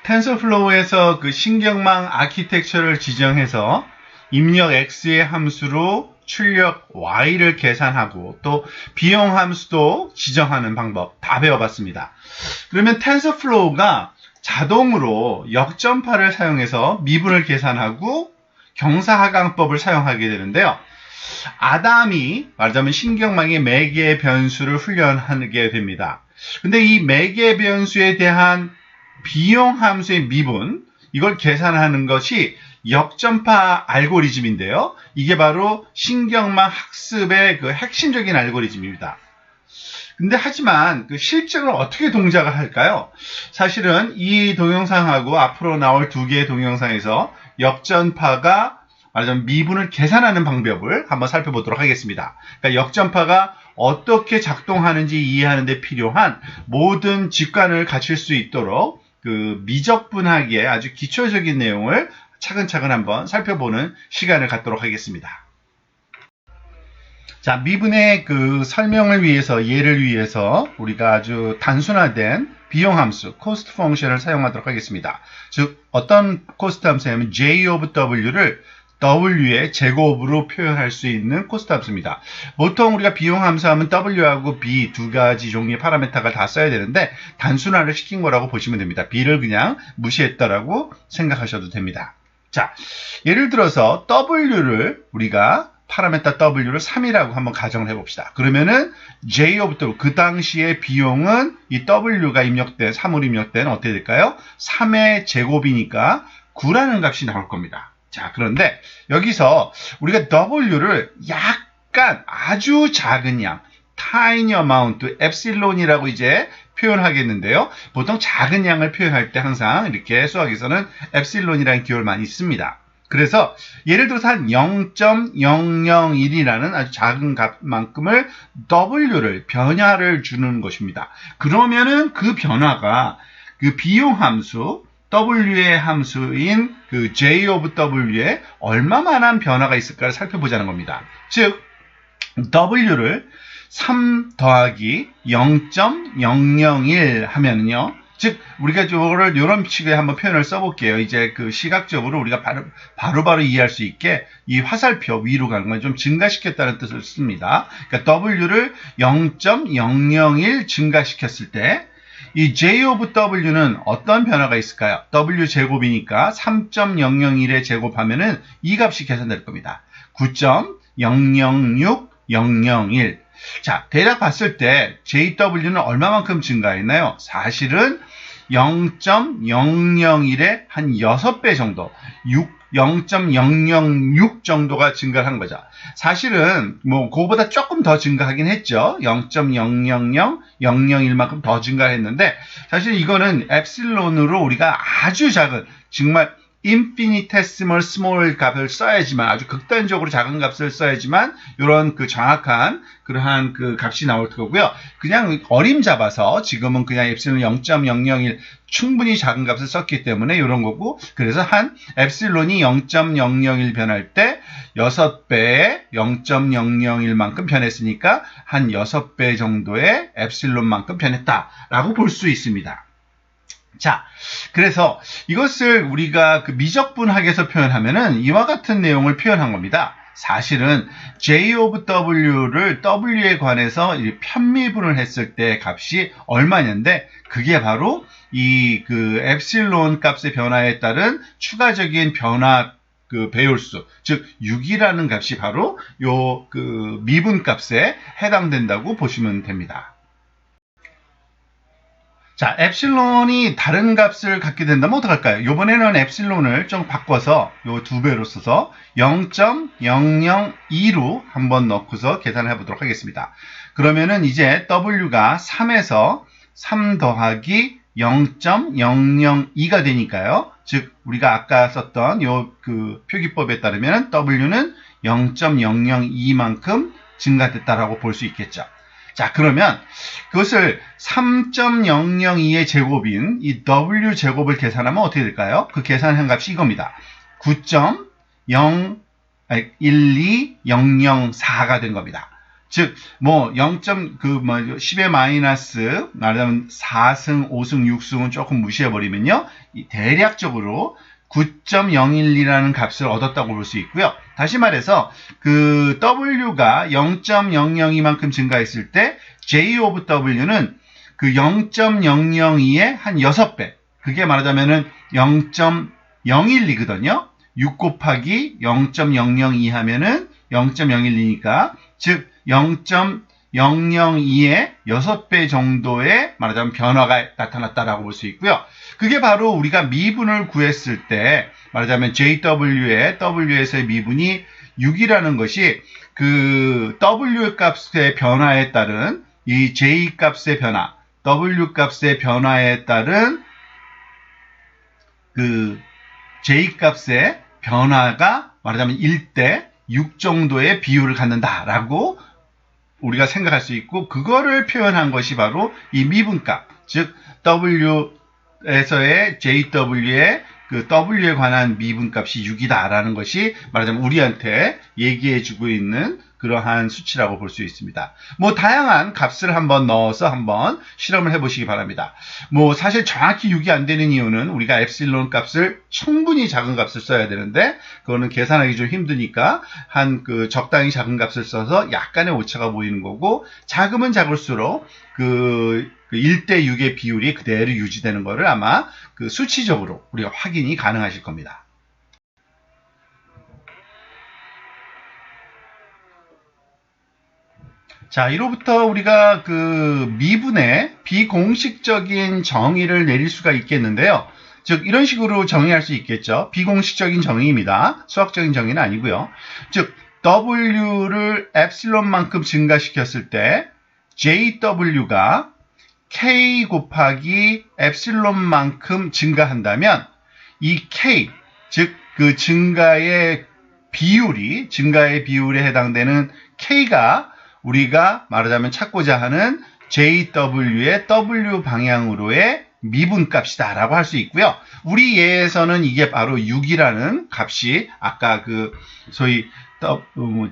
텐서플로우에서 그 신경망 아키텍처를 지정해서 입력 x의 함수로 출력 y를 계산하고 또 비용 함수도 지정하는 방법 다 배워봤습니다. 그러면 텐서플로우가 자동으로 역전파를 사용해서 미분을 계산하고 경사하강법을 사용하게 되는데요. 아담이 말하자면 신경망의 매개 변수를 훈련하게 됩니다. 근데 이 매개 변수에 대한 비용 함수의 미분, 이걸 계산하는 것이 역전파 알고리즘인데요. 이게 바로 신경망 학습의 그 핵심적인 알고리즘입니다. 근데 하지만 그 실제로 어떻게 동작을 할까요? 사실은 이 동영상하고 앞으로 나올 두 개의 동영상에서 역전파가 말하자면 미분을 계산하는 방법을 한번 살펴보도록 하겠습니다. 그러니까 역전파가 어떻게 작동하는지 이해하는 데 필요한 모든 직관을 갖출 수 있도록 그 미적분학의 아주 기초적인 내용을 차근차근 한번 살펴보는 시간을 갖도록 하겠습니다. 자, 미분의 그 설명을 위해서, 예를 위해서 우리가 아주 단순화된 비용함수, cost function을 사용하도록 하겠습니다. 즉, 어떤 cost 함수냐면 j of w를 w의 제곱으로 표현할 수 있는 코스트 함수입니다. 보통 우리가 비용 함수하면 w하고 b 두 가지 종류의 파라미터가 다 써야 되는데 단순화를 시킨 거라고 보시면 됩니다. b를 그냥 무시했다라고 생각하셔도 됩니다. 자, 예를 들어서 w를 우리가 파라미터 w를 3이라고 한번 가정을 해봅시다. 그러면은 j of w, 그 당시의 비용은 이 w가 입력된, 3으로 입력된 어떻게 될까요? 3의 제곱이니까 9라는 값이 나올 겁니다. 자, 그런데 여기서 우리가 w를 약간 아주 작은 양, tiny amount, epsilon이라고 이제 표현하겠는데요. 보통 작은 양을 표현할 때 항상 이렇게 수학에서는 epsilon이라는 기호를 많이 씁니다. 그래서 예를 들어서 한 0.001이라는 아주 작은 값만큼을 w를 변화를 주는 것입니다. 그러면은 그 변화가 그 비용 함수 w의 함수인 그 j of w에 얼마만한 변화가 있을까를 살펴보자는 겁니다. 즉 w를 3 더하기 0.001 하면은요. 즉 우리가 이거를 이런 식의 한번 표현을 써볼게요. 이제 그 시각적으로 우리가 바로바로 이해할 수 있게 이 화살표 위로 가는 건 좀 증가시켰다는 뜻을 씁니다. 그러니까 w를 0.001 증가시켰을 때 이 j of w는 어떤 변화가 있을까요? w 제곱이니까 3.001에 제곱하면은 이 값이 계산될 겁니다. 9.006001. 자, 대략 봤을 때 JW는 얼마만큼 증가했나요? 사실은 0.001의 한 6배 정도, 0.006 정도가 증가한 거죠. 사실은 뭐 그거보다 조금 더 증가하긴 했죠. 0.000001만큼 더 증가했는데 사실 이거는 엡실론으로 우리가 아주 작은 정말 infinitesimal small 값을 써야지만 아주 극단적으로 작은 값을 써야지만 이런 그 정확한 그러한 그 값이 나올 거고요. 그냥 어림 잡아서 지금은 그냥 엡실론 0.001 충분히 작은 값을 썼기 때문에 이런 거고 그래서 한 엡실론이 0.001 변할 때 6배의 0.001만큼 변했으니까 한 6배 정도의 엡실론만큼 변했다라고 볼 수 있습니다. 자, 그래서 이것을 우리가 그 미적분학에서 표현하면은 이와 같은 내용을 표현한 겁니다. 사실은 j of w를 w에 관해서 편미분을 했을 때 값이 얼마냐인데 그게 바로 이 그 엡실론 값의 변화에 따른 추가적인 변화 그 배율수, 즉 6이라는 값이 바로 요 그 미분 값에 해당된다고 보시면 됩니다. 자, 엡실론이 다른 값을 갖게 된다면 어떡할까요? 이번에는 엡실론을 좀 바꿔서 요 2배로 써서 0.002로 한번 넣고서 계산을 해보도록 하겠습니다. 그러면은 이제 w가 3에서 3 더하기 0.002가 되니까요. 즉 우리가 아까 썼던 요 그 표기법에 따르면 w는 0.002만큼 증가됐다라고 볼 수 있겠죠. 자, 그러면 그것을 3.002의 제곱인 이 w 제곱을 계산하면 어떻게 될까요? 그 계산한 값이 이겁니다. 9.12004가 된 겁니다. 즉, 10의 마이너스, 말하자면 4승, 5승, 6승은 조금 무시해버리면요. 대략적으로 9.012라는 값을 얻었다고 볼 수 있고요. 다시 말해서, 그 W가 0.002만큼 증가했을 때, J of W는 그 0.002의 한 6배. 그게 말하자면은 0.012거든요. 6 곱하기 0.002 하면은 0.012니까, 즉, 0.002의 6배 정도의 말하자면 변화가 나타났다라고 볼 수 있고요. 그게 바로 우리가 미분을 구했을 때 말하자면 JW의 W에서의 미분이 6이라는 것이 그 W 값의 변화에 따른 이 J 값의 변화, W 값의 변화에 따른 그 J 값의 변화가 말하자면 1대 6 정도의 비율을 갖는다라고 우리가 생각할 수 있고, 그거를 표현한 것이 바로 이 미분값, 즉 W에서의 JW의 그 W에 관한 미분값이 6이다라는 것이 말하자면 우리한테 얘기해주고 있는 그러한 수치라고 볼 수 있습니다. 다양한 값을 한번 넣어서 한번 실험을 해보시기 바랍니다. 사실 정확히 6이 안 되는 이유는 우리가 엡실론 값을 충분히 작은 값을 써야 되는데, 그거는 계산하기 좀 힘드니까 한 적당히 작은 값을 써서 약간의 오차가 보이는 거고, 작으면 작을수록 그 1대 6의 비율이 그대로 유지되는 거를 아마 그 수치적으로 우리가 확인이 가능하실 겁니다. 자, 이로부터 우리가 그 미분의 비공식적인 정의를 내릴 수가 있겠는데요. 즉, 이런 식으로 정의할 수 있겠죠. 비공식적인 정의입니다. 수학적인 정의는 아니고요. 즉, W를 엡실론만큼 증가시켰을 때 JW가 K 곱하기 엡실론만큼 증가한다면 이 K, 즉 그 증가의 비율에 해당되는 K가 우리가 말하자면 찾고자 하는 JW의 W 방향으로의 미분값이다 라고 할 수 있고요. 우리 예에서는 이게 바로 6이라는 값이 아까 그 소위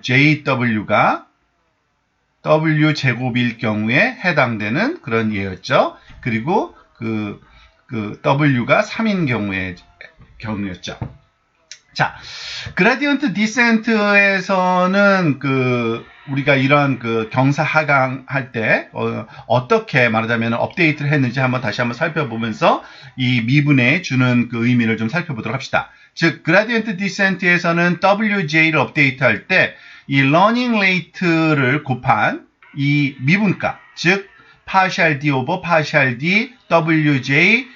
JW가 W 제곱일 경우에 해당되는 그런 예였죠. 그리고 그 W가 3인 경우였죠. 자, 그라디언트 디센트에서는 우리가 이런 경사 하강할 때 어떻게 말하자면 업데이트를 했는지 다시 한번 살펴보면서 이 미분에 주는 그 의미를 좀 살펴보도록 합시다. 즉, 그라디언트 디센트에서는 WJ를 업데이트할 때 이 러닝 레이트를 곱한 이 미분값, 즉 partial D over partial D WJ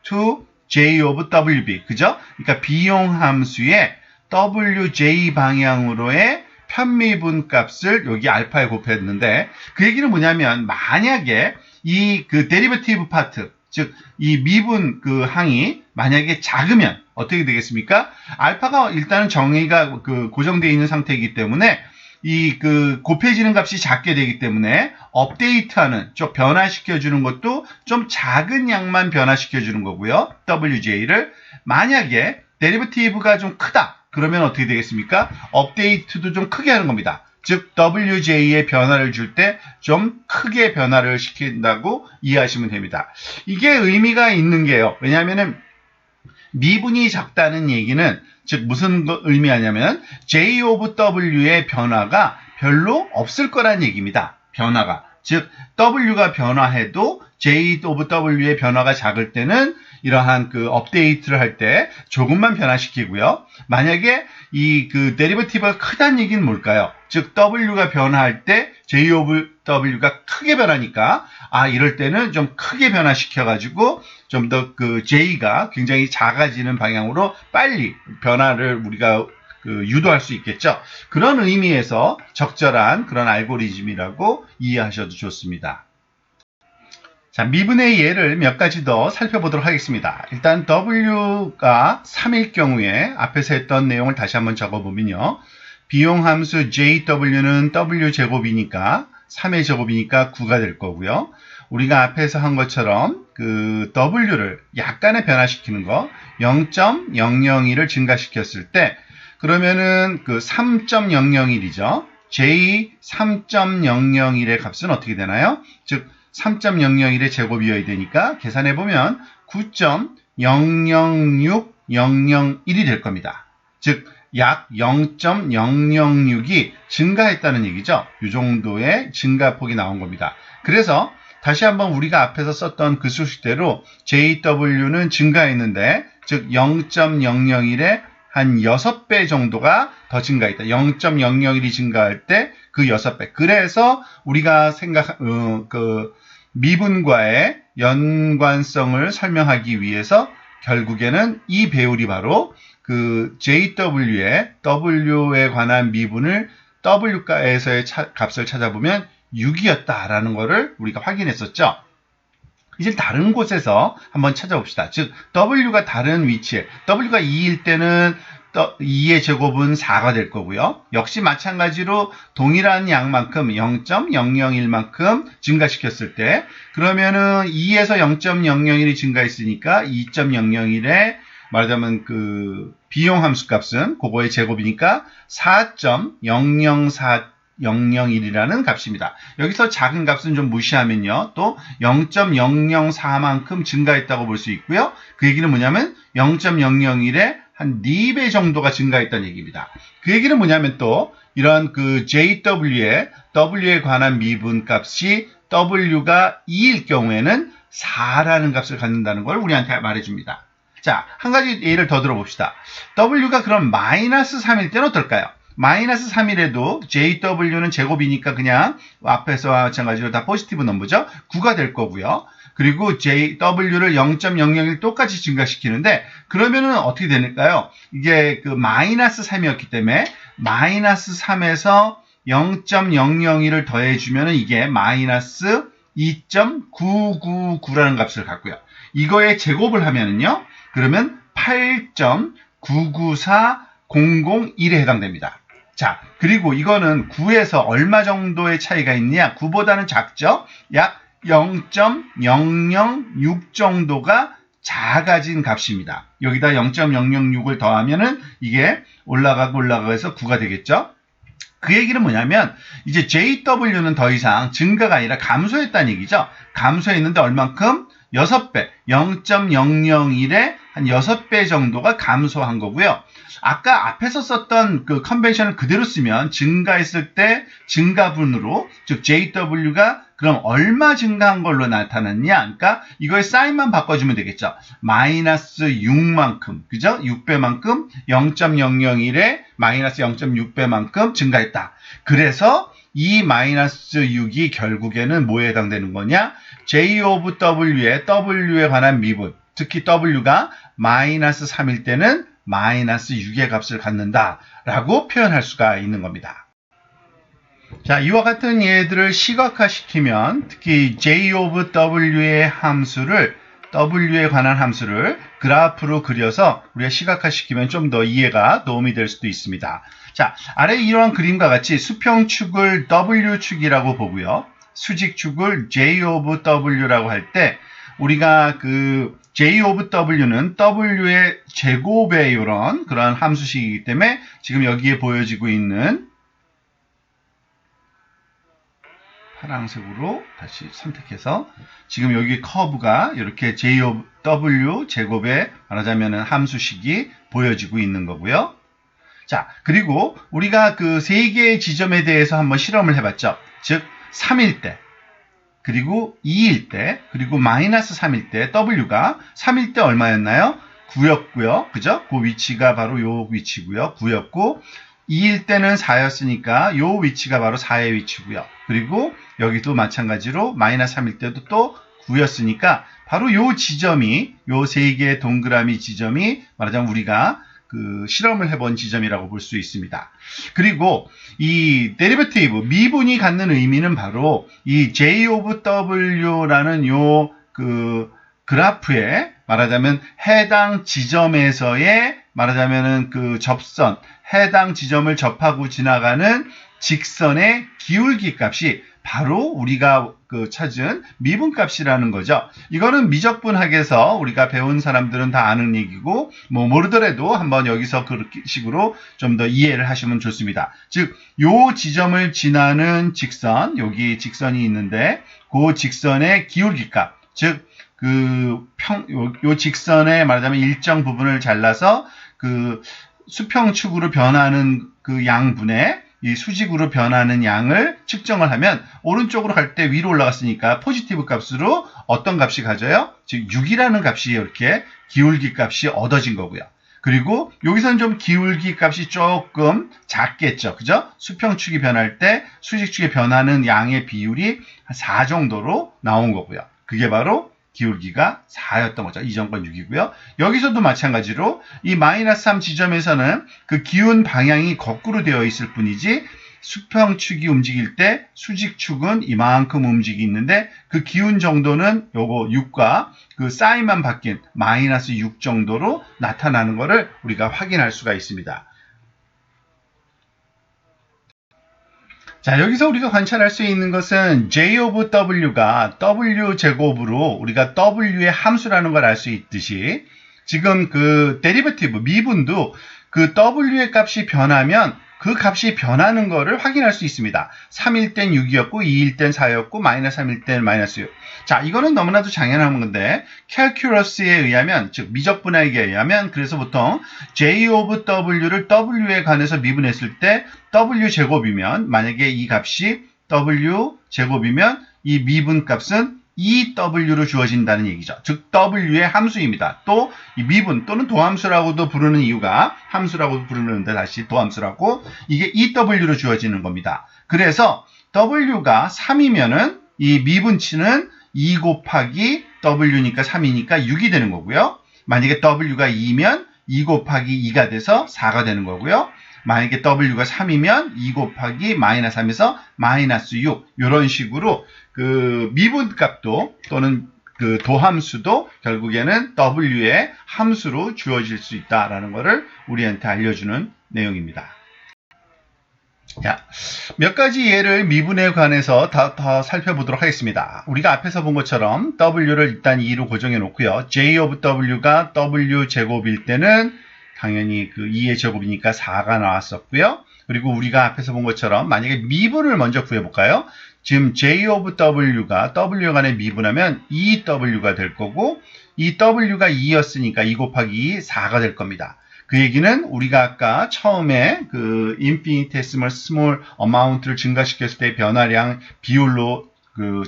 to J of WB, 그죠? 그러니까 비용 함수의 WJ 방향으로의 편미분 값을 여기 알파에 곱했는데, 그 얘기는 뭐냐면 만약에 이 데리버티브 파트, 즉 이 미분 항이 만약에 작으면 어떻게 되겠습니까? 알파가 일단은 정의가 고정되어 있는 상태이기 때문에 이 곱해지는 값이 작게 되기 때문에 업데이트하는 좀 변화시켜주는 것도 좀 작은 양만 변화시켜주는 거고요. WJ를 만약에 데리버티브가 좀 크다 그러면 어떻게 되겠습니까? 업데이트도 좀 크게 하는 겁니다. 즉 WJ의 변화를 줄 때 좀 크게 변화를 시킨다고 이해하시면 됩니다. 이게 의미가 있는 게요. 왜냐하면은 미분이 작다는 얘기는 즉 무슨 의미하냐면 J of W의 변화가 별로 없을 거란 얘기입니다. 변화가. 즉 W가 변화해도 J of W의 변화가 작을 때는 이러한 업데이트를 할 때 조금만 변화시키고요. 만약에 이 데리버티브가 크다는 얘기는 뭘까요? 즉 W가 변화할 때 J of W가 크게 변하니까 이럴 때는 좀 크게 변화시켜가지고 좀 더 J가 굉장히 작아지는 방향으로 빨리 변화를 우리가 유도할 수 있겠죠. 그런 의미에서 적절한 그런 알고리즘이라고 이해하셔도 좋습니다. 자, 미분의 예를 몇 가지 더 살펴보도록 하겠습니다. 일단 W가 3일 경우에 앞에서 했던 내용을 다시 한번 적어보면요. 비용함수 JW는 W제곱이니까 3의 제곱이니까 9가 될 거고요. 우리가 앞에서 한 것처럼 W를 약간의 변화시키는 거 0.001을 증가시켰을 때 그러면은 3.001이죠. J 3.001의 값은 어떻게 되나요? 즉 3.001의 제곱이어야 되니까 계산해보면 9.006001이 될 겁니다. 즉 약 0.006이 증가했다는 얘기죠. 이 정도의 증가폭이 나온 겁니다. 그래서 다시 한번 우리가 앞에서 썼던 그 수식대로 JW는 증가했는데 즉 0.001의 한 6배 정도가 더 증가했다. 0.001이 증가할 때 그 6배. 그래서 우리가 미분과의 연관성을 설명하기 위해서 결국에는 이 배율이 바로 그 JW의 W에 관한 미분을 W가에서의 값을 찾아보면 6이었다라는 것을 우리가 확인했었죠. 이제 다른 곳에서 한번 찾아봅시다. 즉 W가 다른 위치에 W가 2일 때는 2의 제곱은 4가 될 거고요. 역시 마찬가지로 동일한 양만큼 0.001만큼 증가시켰을 때 그러면은 2에서 0.001이 증가했으니까 2.001에 말하자면 그 비용 함수 값은 그거의 제곱이니까 4.004001이라는 값입니다. 여기서 작은 값은 좀 무시하면요. 또 0.004만큼 증가했다고 볼 수 있고요. 그 얘기는 뭐냐면 0.001에 한 4배 정도가 증가했다는 얘기입니다. 그 얘기는 뭐냐면 또 이런 그 JW의 W에 관한 미분 값이 W가 2일 경우에는 4라는 값을 갖는다는 걸 우리한테 말해줍니다. 자, 한 가지 예를 더 들어봅시다. W가 그럼 마이너스 3일 때는 어떨까요? 마이너스 3일에도 JW는 제곱이니까 그냥 앞에서와 마찬가지로 다 포지티브 넘버죠. 9가 될 거고요. 그리고 JW를 0.001 똑같이 증가시키는데 그러면은 어떻게 될까요? 이게 그 마이너스 3이었기 때문에 마이너스 3에서 0.001을 더해주면은 이게 마이너스 2.999라는 값을 갖고요. 이거의 제곱을 하면은요. 그러면 8.994001에 해당됩니다. 자, 그리고 이거는 9에서 얼마 정도의 차이가 있느냐? 9보다는 작죠? 약 0.006 정도가 작아진 값입니다. 여기다 0.006을 더하면은 이게 올라가서 9가 되겠죠? 그 얘기는 뭐냐면 이제 JW는 더 이상 증가가 아니라 감소했다는 얘기죠. 감소했는데 얼만큼? 6배, 0.001에 한 6배 정도가 감소한 거고요. 아까 앞에서 썼던 그 컨벤션을 그대로 쓰면 증가했을 때 증가분으로, 즉 JW가 그럼 얼마 증가한 걸로 나타났냐? 그러니까 이거의 사인만 바꿔주면 되겠죠. 마이너스 6만큼, 그죠? 6배만큼 0.001에 마이너스 0.6배만큼 증가했다. 그래서 이 마이너스 6이 결국에는 뭐에 해당되는 거냐? J of W의 W에 관한 미분, 특히 W가 마이너스 3일 때는 마이너스 6의 값을 갖는다라고 표현할 수가 있는 겁니다. 자, 이와 같은 예들을 시각화시키면 특히 J of W의 함수를 W에 관한 함수를 그래프로 그려서 우리가 시각화시키면 좀 더 이해가 도움이 될 수도 있습니다. 자, 아래 이러한 그림과 같이 수평축을 W축이라고 보고요. 수직축을 J of W라고 할 때 우리가 그 J of W는 W의 제곱의 그런 함수식이기 때문에 지금 여기에 보여지고 있는 파란색으로 다시 선택해서 지금 여기 커브가 이렇게 J of W 제곱의 말하자면 함수식이 보여지고 있는 거고요. 자, 그리고 우리가 그 세 개의 지점에 대해서 한번 실험을 해봤죠. 즉 3일 때, 그리고 2일 때, 그리고 마이너스 3일 때 W가 3일 때 얼마였나요? 9였고요. 그죠? 그 위치가 바로 요 위치고요. 9였고 2일 때는 4였으니까 요 위치가 바로 4의 위치고요. 그리고 여기도 마찬가지로 마이너스 3일 때도 또 9였으니까 바로 요 지점이 요 세 개의 동그라미 지점이 말하자면 우리가 그 실험을 해본 지점이라고 볼 수 있습니다. 그리고 이 데리베티브 미분이 갖는 의미는 바로 이 J of W라는 요 그 그래프에 말하자면 해당 지점에서의 말하자면은 그 접선, 해당 지점을 접하고 지나가는 직선의 기울기 값이 바로 우리가 찾은 미분값이라는 거죠. 이거는 미적분학에서 우리가 배운 사람들은 다 아는 얘기고 뭐 모르더라도 한번 여기서 그런 식으로 좀 더 이해를 하시면 좋습니다. 즉, 요 지점을 지나는 직선, 여기 직선이 있는데 그 직선의 기울기값, 즉 요 직선의 말하자면 일정 부분을 잘라서 수평축으로 변하는 양분의 이 수직으로 변하는 양을 측정을 하면 오른쪽으로 갈 때 위로 올라갔으니까 포지티브 값으로 어떤 값이 가져요? 즉 6이라는 값이 이렇게 기울기 값이 얻어진 거고요. 그리고 여기서는 좀 기울기 값이 조금 작겠죠. 그죠? 수평축이 변할 때 수직축이 변하는 양의 비율이 한 4 정도로 나온 거고요. 그게 바로 기울기가 4였던 거죠. 이전건 6이고요. 여기서도 마찬가지로 이 마이너스 3 지점에서는 그 기운 방향이 거꾸로 되어 있을 뿐이지 수평축이 움직일 때 수직축은 이만큼 움직이는데 그 기운 정도는 요거 6과 그 사인만 바뀐 마이너스 6 정도로 나타나는 것을 우리가 확인할 수가 있습니다. 자, 여기서 우리가 관찰할 수 있는 것은 J of W가 W 제곱으로 우리가 W의 함수라는 걸 알 수 있듯이 지금 데리버티브, 미분도 W의 값이 변하면 그 값이 변하는 것을 확인할 수 있습니다. 3일 땐 6이었고 2일 땐 4였고 마이너스 3일 땐 마이너스 6. 자, 이거는 너무나도 당연한 건데 캘큘러스에 의하면, 즉 미적분학에 의하면 그래서 보통 J of W를 W에 관해서 미분했을 때 W 제곱이면 만약에 이 값이 W 제곱이면 이 미분 값은 EW로 주어진다는 얘기죠. 즉 W의 함수입니다. 또 이 미분 또는 도함수라고도 부르는 이유가 함수라고도 부르는데 다시 도함수라고 이게 EW로 주어지는 겁니다. 그래서 W가 3이면은 이 미분치는 2 곱하기 W니까 3이니까 6이 되는 거고요. 만약에 W가 2면 2 곱하기 2가 돼서 4가 되는 거고요. 만약에 W가 3이면 2 곱하기 마이너스 3에서 마이너스 6 이런 식으로 미분값도 또는 도함수도 결국에는 W의 함수로 주어질 수 있다라는 것을 우리한테 알려주는 내용입니다. 자, 몇 가지 예를 미분에 관해서 더 살펴보도록 하겠습니다. 우리가 앞에서 본 것처럼 W를 일단 2로 고정해 놓고요. J of W가 W 제곱일 때는 당연히 2의 제곱이니까 4가 나왔었고요. 그리고 우리가 앞에서 본 것처럼 만약에 미분을 먼저 구해볼까요? 지금 J of W가 W에 관해 미분하면 2W가 될 거고 이 W가 2였으니까 2 곱하기 2, 4가 될 겁니다. 그 얘기는 우리가 아까 처음에 infinitesimal small amount를 증가시켰을 때 변화량 비율로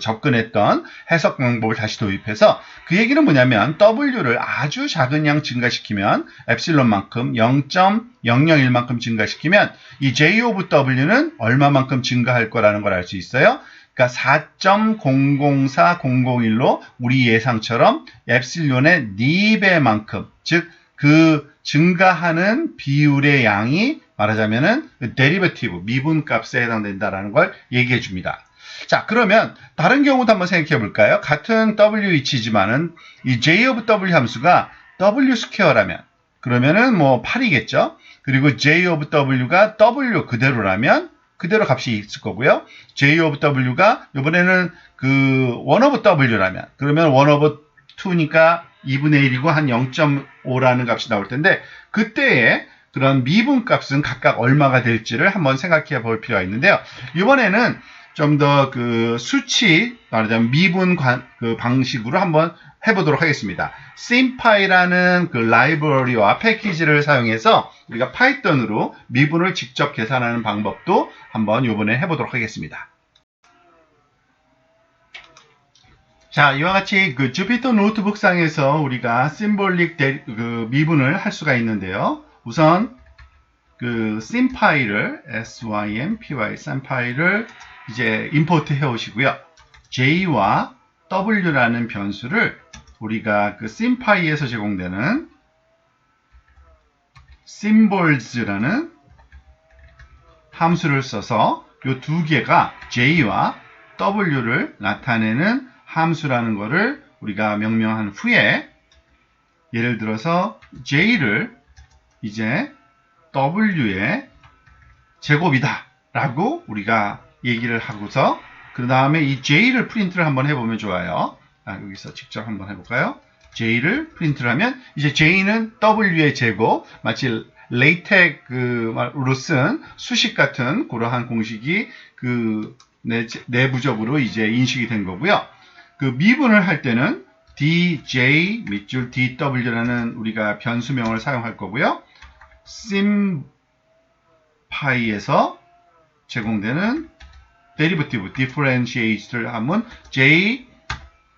접근했던 해석 방법을 다시 도입해서 그 얘기는 뭐냐면 W를 아주 작은 양 증가시키면 엡실론만큼 0.001만큼 증가시키면 이 J of W는 얼마만큼 증가할 거라는 걸 알 수 있어요. 그러니까 4.004001로 우리 예상처럼 엡실론의 4배만큼, 즉 증가하는 비율의 양이 말하자면은 데리버티브, 미분값에 해당된다라는 걸 얘기해 줍니다. 자, 그러면 다른 경우도 한번 생각해 볼까요? 같은 WH지만은 이 J of W 함수가 W 스퀘어라면 그러면은 뭐 8이겠죠? 그리고 J of W가 W 그대로라면 그대로 값이 있을 거고요. J of W가 이번에는 1 over W라면 그러면 1 over 2니까 2분의 1이고 한 0.5라는 값이 나올 텐데 그때의 그런 미분 값은 각각 얼마가 될지를 한번 생각해 볼 필요가 있는데요. 이번에는 좀 더 수치, 말하자면 미분 방식으로 한번 해보도록 하겠습니다. simpy라는 라이브러리와 패키지를 사용해서 우리가 파이썬으로 미분을 직접 계산하는 방법도 한번 이번에 해보도록 하겠습니다. 자, 이와 같이 주피터 노트북상에서 우리가 심볼릭 미분을 할 수가 있는데요. 우선 simpy를 simpy를 이제 임포트 해 오시고요. j와 w라는 변수를 우리가 simpy에서 제공되는 symbols라는 함수를 써서 이 두 개가 j와 w를 나타내는 함수라는 것을 우리가 명명한 후에 예를 들어서 j를 이제 w의 제곱이다 라고 우리가 얘기를 하고서 그 다음에 이 J를 프린트를 한번 해보면 좋아요. 여기서 직접 한번 해볼까요? J를 프린트를 하면 이제 J는 W의 제곱, 마치 레이텍으로 쓴 수식 같은 그러한 공식이 그 내부적으로 이제 인식이 된 거고요. 그 미분을 할 때는 DJ 밑줄 DW라는 우리가 변수명을 사용할 거고요. simpy에서 제공되는 데리버티브, differentiate를 하면 J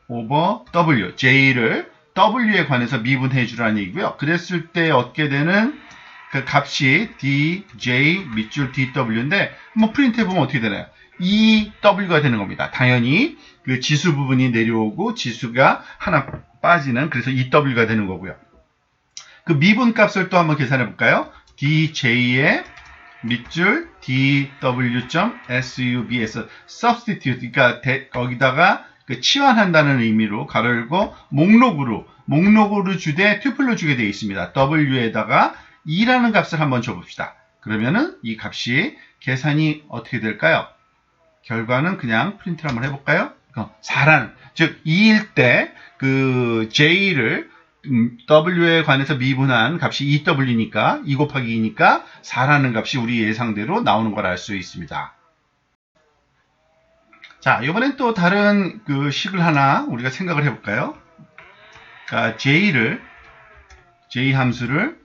over W, J를 W에 관해서 미분해 주라는 얘기고요. 그랬을 때 얻게 되는 그 값이 DJ 밑줄 DW인데 한번 프린트 해보면 어떻게 되나요? EW가 되는 겁니다. 당연히 그 지수 부분이 내려오고 지수가 하나 빠지는, 그래서 EW가 되는 거고요. 그 미분 값을 또 한번 계산해 볼까요? DJ의 밑줄 DW.SUB에서 substitute, 그러니까 거기다가 그 치환한다는 의미로 가로 열고 목록으로 주되 튜플로 주게 되어 있습니다. W에다가 2라는 값을 한번 줘봅시다. 그러면은 이 값이 계산이 어떻게 될까요? 결과는 그냥 프린트를 한번 해볼까요? 4라는, 즉 2일 때 그 J를 W에 관해서 미분한 값이 EW니까 2 곱하기 2니까 4라는 값이 우리 예상대로 나오는 걸 알 수 있습니다. 자, 이번엔 또 다른 그 식을 하나 우리가 생각을 해볼까요? 그러니까 J 함수를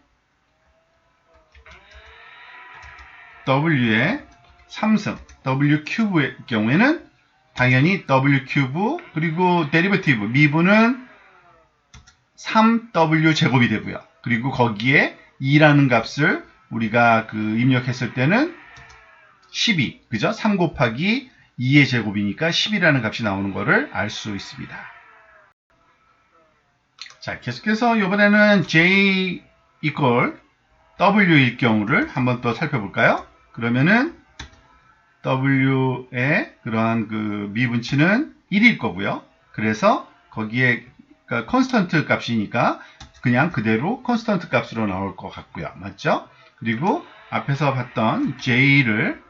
W의 3승, W 큐브의 경우에는 당연히 W 큐브, 그리고 데리버티브, 미분은 3W 제곱이 되고요. 그리고 거기에 2라는 값을 우리가 그 입력했을 때는 12, 그죠? 3 곱하기 2의 제곱이니까 10이라는 값이 나오는 것을 알 수 있습니다. 자, 계속해서 이번에는 J equal W일 경우를 한번 또 살펴볼까요? 그러면은 W의 그러한 그 미분치는 1일 거고요. 그래서 거기에 그러니까 콘스턴트 값이니까 그냥 그대로 콘스턴트 값으로 나올 것 같고요. 맞죠? 그리고 앞에서 봤던 J를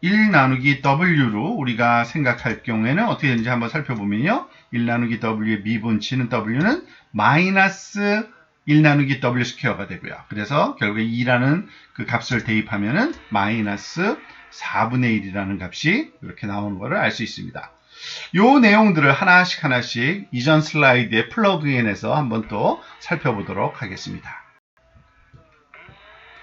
1 나누기 W로 우리가 생각할 경우에는 어떻게 되는지 한번 살펴보면요. 1 나누기 W의 미분치는 W는 마이너스 1 나누기 W 스퀘어가 되고요. 그래서 결국에 2라는 그 값을 대입하면은 마이너스 4분의 1이라는 값이 이렇게 나오는 것을 알 수 있습니다. 요 내용들을 하나씩 이전 슬라이드에 플러그인해서 한번 또 살펴보도록 하겠습니다.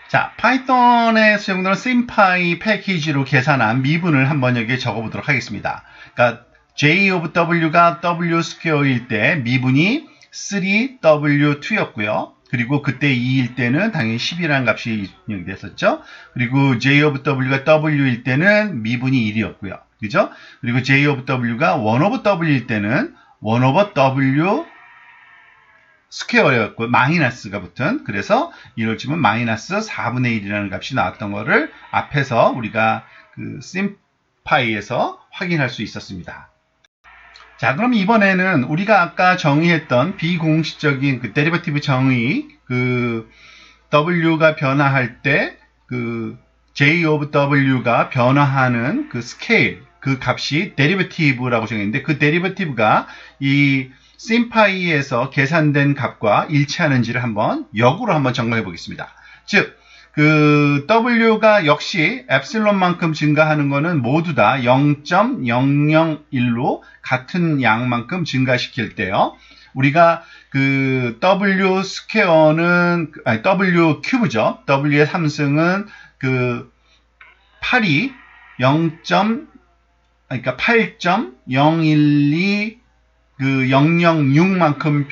자, 파이썬에 사용되는 simpy 패키지로 계산한 미분을 한번 여기에 적어보도록 하겠습니다. 그러니까 J of W가 W 스퀘어일 때 미분이 3W2였고요. 그리고 그때 2일 때는 당연히 10이라는 값이 입력이 됐었죠. 그리고 J of W가 W일 때는 미분이 1이었고요. 그죠? 그리고 J of W가 1 over W일 때는 1 over W 스퀘어였고 마이너스가 붙은, 그래서 이걸 치면 마이너스 4분의 1이라는 값이 나왔던 거를 앞에서 우리가 그 simpy에서 확인할 수 있었습니다. 자, 그럼 이번에는 우리가 아까 정의했던 비공식적인 그 데리버티브 정의, 그 W가 변화할 때 그 J of W가 변화하는 그 스케일, 그 값이 데리버티브라고 정했는데 그 데리버티브가 이 simpy에서 계산된 값과 일치하는지를 한번 역으로 한번 점검해 보겠습니다. 즉, 그 W가 역시 엡실론만큼 증가하는 것은 모두 다 0.001로 같은 양만큼 증가시킬 때요. 우리가 그 W 스퀘어는, 아니, W 큐브죠. W의 3승은 그 8이 8.012 그 006만큼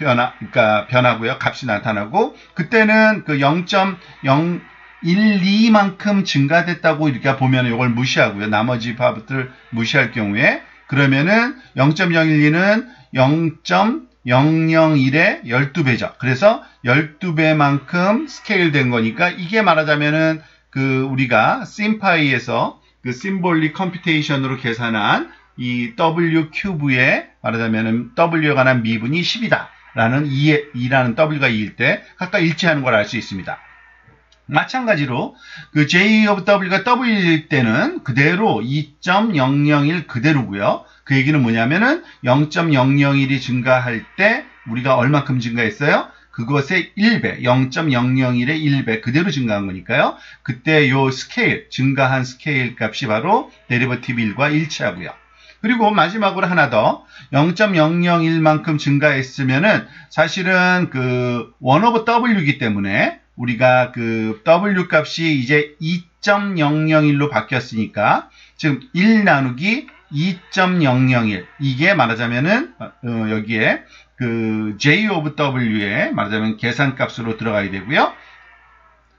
변하고요. 값이 나타나고, 그때는 그 0.012만큼 증가됐다고 이렇게 보면 이걸 무시하고요. 나머지 바부터를 무시할 경우에, 그러면은 0.012는 0.001의 12배죠. 그래서 12배만큼 스케일 된 거니까, 이게 말하자면은 그 우리가 simpy에서 그 심볼릭 컴퓨테이션으로 계산한 이 W 큐브에 말하자면 W에 관한 미분이 10이다 라는 2라는 W가 2일 때 각각 일치하는 걸 알 수 있습니다. 마찬가지로 그 J of W가 W일 때는 그대로 2.001 그대로고요. 그 얘기는 뭐냐면은 0.001이 증가할 때 우리가 얼마큼 증가했어요? 그것의 1배, 0.001의 1배 그대로 증가한 거니까요. 그때 요 스케일, 증가한 스케일 값이 바로 데리버티브 1과 일치하고요. 그리고 마지막으로 하나 더 0.001만큼 증가했으면은 사실은 그 1 over W이기 때문에 우리가 그 W 값이 이제 2.001로 바뀌었으니까 지금 1 나누기 2.001 이게 말하자면은 여기에 그 J of W에 말하자면 계산값으로 들어가야 되고요.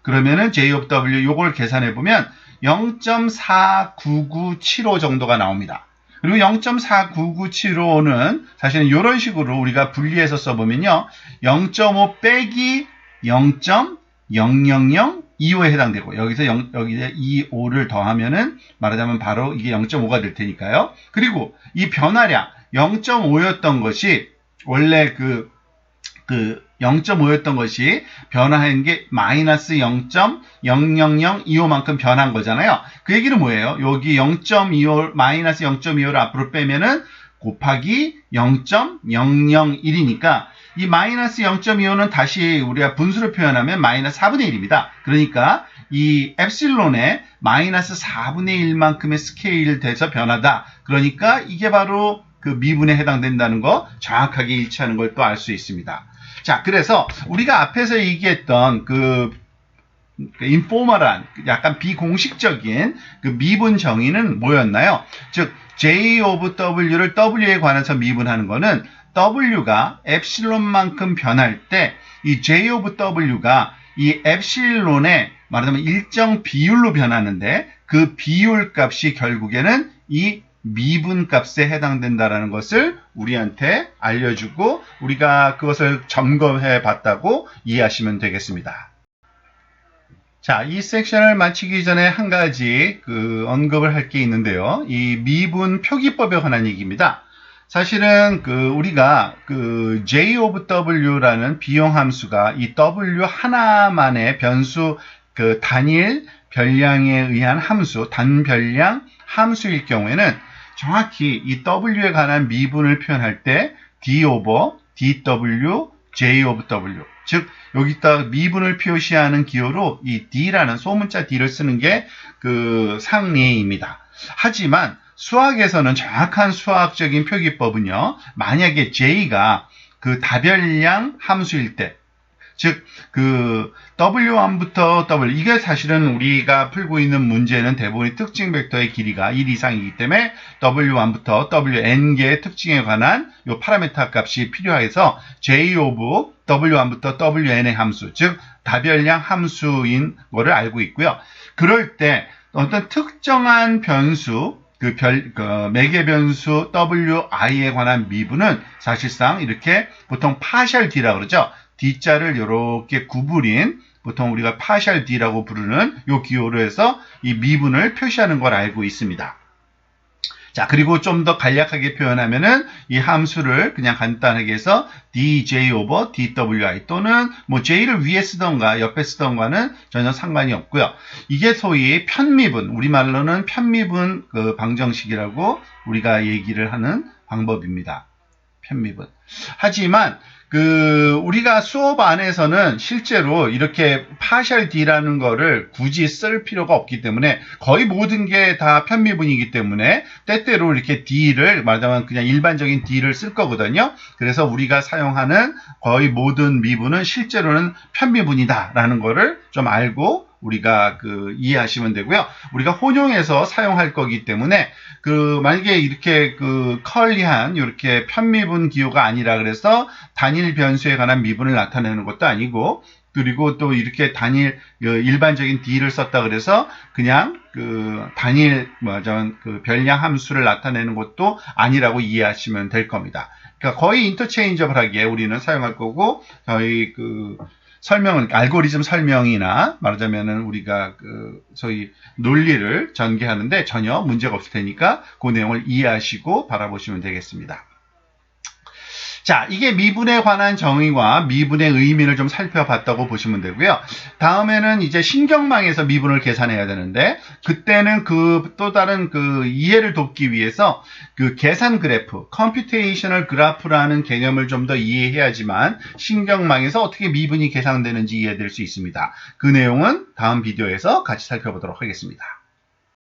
그러면은 J of W 요걸 계산해 보면 0.49975 정도가 나옵니다. 그리고 0.49975는 사실은 이런 식으로 우리가 분리해서 써보면요. 0.5 빼기 0.00025에 해당되고 여기서 여기에 25를 더하면은 말하자면 바로 이게 0.5가 될 테니까요. 그리고 이 변화량 0.5였던 것이 원래 그 0.5였던 것이 변화한 게 마이너스 0.00025만큼 변한 거잖아요. 그 얘기는 뭐예요? 여기 0.25, 마이너스 0.25를 앞으로 빼면은 곱하기 0.001이니까 이 마이너스 0.25는 다시 우리가 분수로 표현하면 마이너스 4분의 1입니다. 그러니까 이 엡실론의 마이너스 4분의 1만큼의 스케일 돼서 변하다. 그러니까 이게 바로 그 미분에 해당된다는 거 정확하게 일치하는 걸 또 알 수 있습니다. 자, 그래서 우리가 앞에서 얘기했던 그 인포멀한 약간 비공식적인 그 미분 정의는 뭐였나요? 즉 J of W를 W에 관해서 미분하는 거는 W가 엡실론만큼 변할 때 이 J of W가 이 엡실론의 말하자면 일정 비율로 변하는데 그 비율 값이 결국에는 이 미분 값에 해당된다라는 것을 우리한테 알려주고 우리가 그것을 점검해 봤다고 이해하시면 되겠습니다. 자, 이 섹션을 마치기 전에 한 가지 언급을 할 게 있는데요. 이 미분 표기법에 관한 얘기입니다. 사실은 우리가 J of W라는 비용 함수가 이 W 하나만의 변수 단일 별량에 의한 함수, 단별량 함수일 경우에는 정확히 이 W에 관한 미분을 표현할 때 D over DW, J of W. 즉, 여기다 미분을 표시하는 기호로 이 D라는 소문자 D를 쓰는 게 상례입니다. 하지만 수학에서는 정확한 수학적인 표기법은요, 만약에 J가 다별량 함수일 때, 즉, W1부터 W, 이게 사실은 우리가 풀고 있는 문제는 대부분의 특징 벡터의 길이가 1 이상이기 때문에 W1부터 WN개의 특징에 관한 요 파라미터 값이 필요해서 J of W1부터 WN의 함수, 즉, 다별량 함수인 거를 알고 있고요. 그럴 때 어떤 특정한 변수, 매개 변수 wi에 관한 미분은 사실상 이렇게 보통 파셜 D라고 그러죠. D자를 이렇게 구부린 보통 우리가 파셜 D라고 부르는 요 기호로 해서 이 미분을 표시하는 걸 알고 있습니다. 자, 그리고 좀 더 간략하게 표현하면은 이 함수를 그냥 간단하게 해서 dj over dwi 또는 뭐 j를 위에 쓰던가 옆에 쓰던가는 전혀 상관이 없고요. 이게 소위 편미분, 우리말로는 편미분 방정식이라고 우리가 얘기를 하는 방법입니다. 편미분. 하지만 우리가 수업 안에서는 실제로 이렇게 파셜 D라는 거를 굳이 쓸 필요가 없기 때문에 거의 모든 게 다 편미분이기 때문에 때때로 이렇게 D를 말하자면 그냥 일반적인 D를 쓸 거거든요. 그래서 우리가 사용하는 거의 모든 미분은 실제로는 편미분이다라는 거를 좀 알고 우리가 이해하시면 되고요. 우리가 혼용해서 사용할 거기 때문에 만약에 이렇게 컬리한 이렇게 편미분 기호가 아니라 그래서 단일 변수에 관한 미분을 나타내는 것도 아니고 그리고 또 이렇게 단일 일반적인 D를 썼다 그래서 그냥 단일 별량 함수를 나타내는 것도 아니라고 이해하시면 될 겁니다. 그러니까 거의 인터체인저블하게 우리는 사용할 거고 저희 설명은 알고리즘 설명이나 말하자면은 우리가 소위 논리를 전개하는데 전혀 문제가 없을 테니까 그 내용을 이해하시고 바라보시면 되겠습니다. 자, 이게 미분에 관한 정의와 미분의 의미를 좀 살펴봤다고 보시면 되고요. 다음에는 이제 신경망에서 미분을 계산해야 되는데, 그때는 또 다른 이해를 돕기 위해서 계산 그래프, 컴퓨테이셔널 그래프라는 개념을 좀 더 이해해야지만 신경망에서 어떻게 미분이 계산되는지 이해될 수 있습니다. 그 내용은 다음 비디오에서 같이 살펴보도록 하겠습니다.